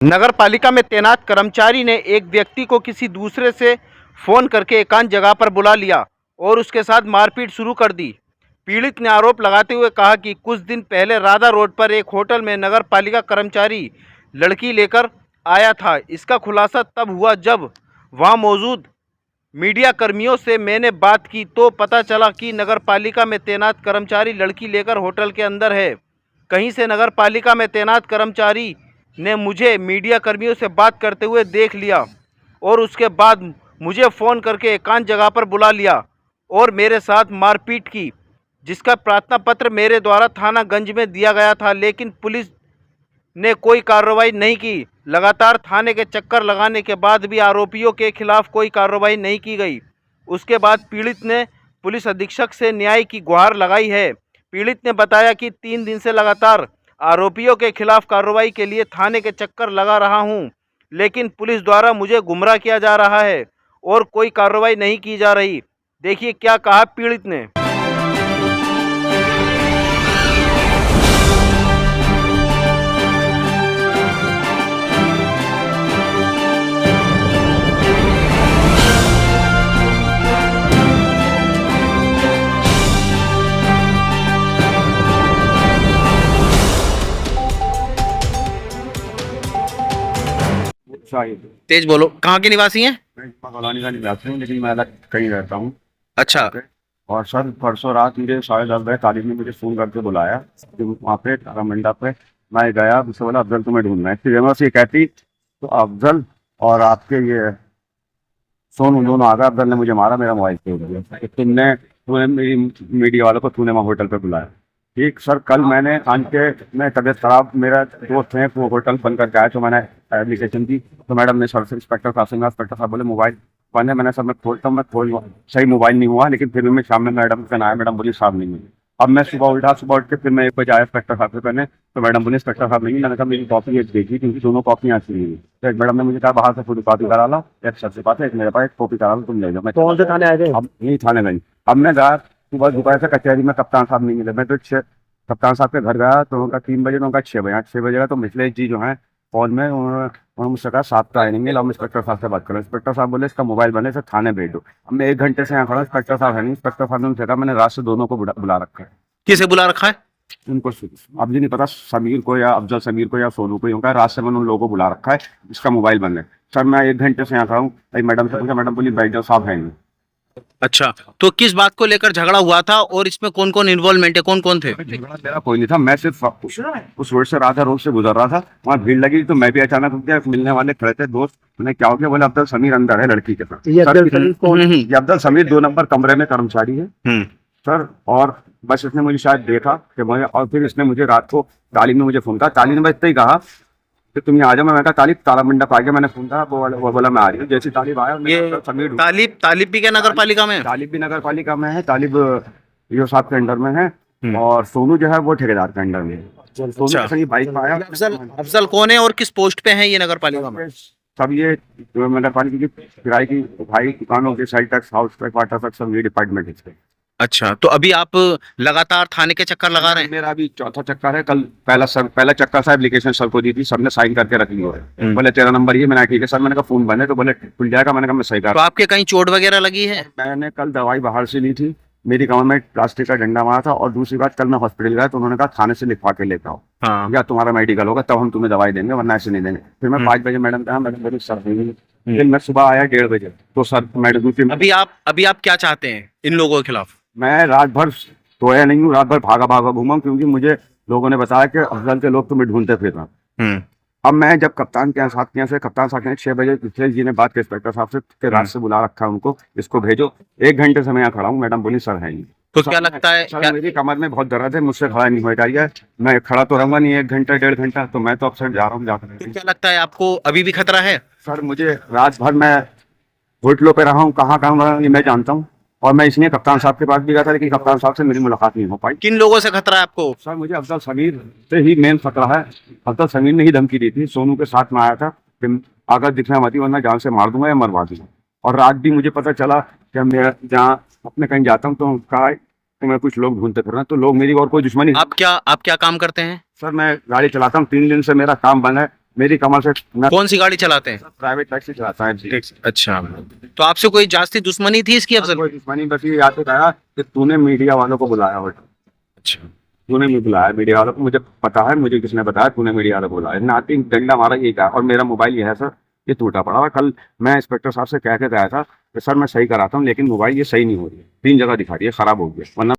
नगर पालिका में तैनात कर्मचारी ने एक व्यक्ति को किसी दूसरे से फोन करके एकांत जगह पर बुला लिया और उसके साथ मारपीट शुरू कर दी। पीड़ित ने आरोप लगाते हुए कहा कि कुछ दिन पहले राधा रोड पर एक होटल में नगर पालिका कर्मचारी लड़की लेकर आया था। इसका खुलासा तब हुआ जब वहां मौजूद मीडिया कर्मियों से मैंने बात की तो पता चला कि नगर पालिका में तैनात कर्मचारी लड़की लेकर होटल के अंदर है। कहीं से नगर पालिका में तैनात कर्मचारी ने मुझे मीडिया कर्मियों से बात करते हुए देख लिया और उसके बाद मुझे फ़ोन करके एकांत जगह पर बुला लिया और मेरे साथ मारपीट की, जिसका प्रार्थना पत्र मेरे द्वारा थाना गंज में दिया गया था, लेकिन पुलिस ने कोई कार्रवाई नहीं की। लगातार थाने के चक्कर लगाने के बाद भी आरोपियों के खिलाफ कोई कार्रवाई नहीं की गई। उसके बाद पीड़ित ने पुलिस अधीक्षक से न्याय की गुहार लगाई है। पीड़ित ने बताया कि 3 दिन से लगातार आरोपियों के खिलाफ कार्रवाई के लिए थाने के चक्कर लगा रहा हूं, लेकिन पुलिस द्वारा मुझे गुमराह किया जा रहा है और कोई कार्रवाई नहीं की जा रही। देखिए क्या कहा पीड़ित ने। शाहिद। तेज बोलो, कहाँ के निवासी हैं? मैं कॉलोनी का निवासी हूँ, लेकिन मैं अलग कहीं रहता हूँ। अच्छा। ओके। और सर परसों रात मुझे 10:30 तालीम ने मुझे फ़ोन करके बुलाया कि वहाँ पे तारा मंडप पे। मैं गया, मुझसे बोला अफजल तुम्हें ढूंढना है। फिर मैं ये कहती तो अफजल और आपके ये सोनू दोनों आ गए। अफजल ने मुझे मारा, मेरा मोबाइल तोड़ दिया कि तूने मेरी मीडिया वालों को तूने वहाँ होटल पे बुलाया। ठीक सर, कल मैंने आन के मैं तबीयत खराब, मेरा दोस्त है वो होटल बंद करके आया, तो मैंने एप्लीकेशन दी तो मैडम ने सर से इंस्पेक्टर साहब बोले मोबाइल बंद है। मैंने सर मैं खोलता हूँ, मैं खोल सही मोबाइल नहीं हुआ, लेकिन फिर भी मैं शाम में मैडम से आया, मैडम बोली साहब नहीं है। अब मैं सुबह उठ के फिर मैं 1 बजे आया इंस्पेक्टर साहब से पहले, तो मैडम बोली इंस्पेक्टर साहब नहीं। मैंने कहा मेरी कॉपी एक देखी, क्योंकि दोनों कॉपियाँ अच्छी नहीं है। तो एक मैडम ने मुझे कहा बाहर से फोटो कॉपी करा लो, एक सर से बात है, एक मेरे पास एक कॉपी करा लो, तुम ले जाओ। मैं कौन से थाने आए थे? अब यही थाने में। अब मैं गया सुबह दोपहर से कचहरी में, कप्तान साहब नहीं मिले। मैं तो कप्तान साहब के घर गया तो उनका 3 बजे, उनका 6 बजे 6 बजे का। तो मिथिलेश जी जो है फोन में, उन्होंने मुझसे कहा 7 का आएंगे, अब इंस्पेक्टर साहब से बात करो। इंस्पेक्टर साहब बोले इसका मोबाइल बने से थाने भेज दो। अब मैं 1 घंटे से यहाँ खड़ा, इंस्पेक्टर साहब है नहीं। इंस्पेक्टर साहब ने उनसे कहा मैंने रात से दोनों को बुला रखा है। किसे बुला रखा है? उनको अब जी नहीं पता, समीर को या अफजल समीर को या सोनू को। उनका रात से मैंने उन लोगों को बुला रखा है, इसका मोबाइल बंद है। सर मैं 1 घंटे से यहाँ खड़ा हूँ, मैडम से पूछा, मैडम बोली बैठ जाओ, साहब है नहीं। अच्छा, तो किस बात को लेकर झगड़ा हुआ था और इसमें कौन कौन इन्वॉल्वमेंट है, कौन कौन थे? झगड़ा मेरा कोई नहीं था, मैं सिर्फ उस रोड से राधा रोड से गुजर रहा था, वहाँ भीड़ लगी तो मैं भी अचानक रुक गया। मिलने वाले खड़े थे दोस्त, मैंने क्या हो गया, बोले अब्दुल समीर अंदर है लड़की के साथ। ये अब्दुल समीर 2 नंबर कमरे में कर्मचारी है सर। और बस इसने मुझे शायद देखा कि मुझे, और फिर इसने मुझे रात को तालीम ने मुझे फोन कहा। तालीम ने बस इतना ही कहा कि तुम यहाँ आ जाओ। मैं कहा तालिब तारा मंडप आ गया, मैंने फोन कहा, वो बोला मैं आ रही हूँ। जैसे तालिब आया, ये तालिब भी क्या नगर पालिका में? तालिब भी नगर पालिका में है, तालिब यो साहब के अंडर में है, और सोनू जो है वो ठेकेदार के अंडर में है। सोनू बाइक में आया। अफजल कौन है और किस पोस्ट पे है ये नगर पालिका में? सब ये नगर पालिका की किराए की भाई दुकानों के sale tax, house tax, water tax, सब ये डिपार्टमेंट है। अच्छा, तो अभी आप लगातार थाने के चक्कर लगा रहे हैं? मेरा अभी 4था चक्कर है। कल पहला चक्कर साहब एप्लीकेशन सर को दी थी, सबने साइन करके रख ली है। बोले तेरा नंबर ये, मैंने ठीक है सर। मैंने कहा फोन बंद है, तो बोले खुल जाएगा। मैंने कहा मैं सही कर। तो आपके कहीं चोट वगैरह लगी है? मैंने कल दवाई बाहर से ली थी, मेरी कमर में प्लास्टिक का डंडा मारा था। और दूसरी बात, कल मैं हॉस्पिटल गया तो उन्होंने कहा थाने से लिखवा के लेकर आओ, हाँ। या तुम्हारा मेडिकल होगा तब हम तुम्हें दवाई देंगे, वरना ऐसे नहीं देंगे। फिर मैं 5 बजे मैडम कहा, मैडम मेरी सर नहीं। फिर मैं सुबह आया 1:30 बजे, तो सर मैडम अभी आप क्या चाहते हैं इन लोगों के खिलाफ? मैं रात भर सोया नहीं हूँ, रात भर भागा घूमा, क्योंकि मुझे लोगों ने बताया कि अफजल के लोग तुम्हें ढूंढते फिर रहे। अब मैं जब कप्तान के साथ से कप्तान साहब ने 6 बजे मिथिलेश जी ने बात की इंस्पेक्टर साहब से कि रात से बुला रखा है उनको, इसको भेजो। 1 घंटे से मैं यहाँ खड़ा हूँ, मैडम बोली सर है नहीं। तो क्या लगता है सर मेरी कमर में बहुत दर्द है, मुझसे खड़ा नहीं हो जाएगा। मैं खड़ा तो रहूंगा नहीं 1 घंटा 1.5 घंटा, तो मैं तो अब सर जा रहा हूँ जाकर। तो क्या लगता है आपको अभी भी खतरा है? सर मुझे रात भर मैं होटलों पे रहा हूँ, कहाँ ये मैं जानता हूँ। और मैं इसलिए कप्तान साहब के पास भी गया था, लेकिन कप्तान साहब से मेरी मुलाकात नहीं हो पाई। किन लोगों से खतरा है आपको? सर मुझे अफजल समीर से ही मेन खतरा है। अफजल समीर ने ही धमकी दी थी, सोनू के साथ में आया था कि अगर दिखना मत, वरना जान से मार दूंगा या मरवा दूंगा। और रात भी मुझे पता चला कि मैं जहाँ अपने कहीं जाता हूँ तो कहा तो मैं कुछ लोग ढूंढते फिर रहे हैं, तो लोग मेरी और कोई दुश्मनी। आप क्या काम करते हैं? सर मैं गाड़ी चलाता हूँ, 3 दिन से मेरा काम बंद है। मेरी कमर से मैं कौन सी गाड़ी चलाते हैं? प्राइवेट टैक्सी चलाता है। अच्छा, तो आपसे कोई जास्ती दुश्मनी थी इसकी अफजल? कोई दुश्मनी बस ये याद आया कि तूने मीडिया वालों को बुलाया हो, अच्छा, तूने भी बुलाया मीडिया वालों को, मुझे पता है, मुझे किसने बताया, तूने मीडिया वालों को बुलाया। नाती डंडा मारा यही कहा, और मेरा मोबाइल ये है सर, ये टूटा पड़ा हुआ। कल मैं इंस्पेक्टर साहब से कह के आया था कि सर मैं सही कराता हूँ, लेकिन मोबाइल ये सही नहीं हो रही है, 3 जगह दिखा रही है, खराब हो गया, वरना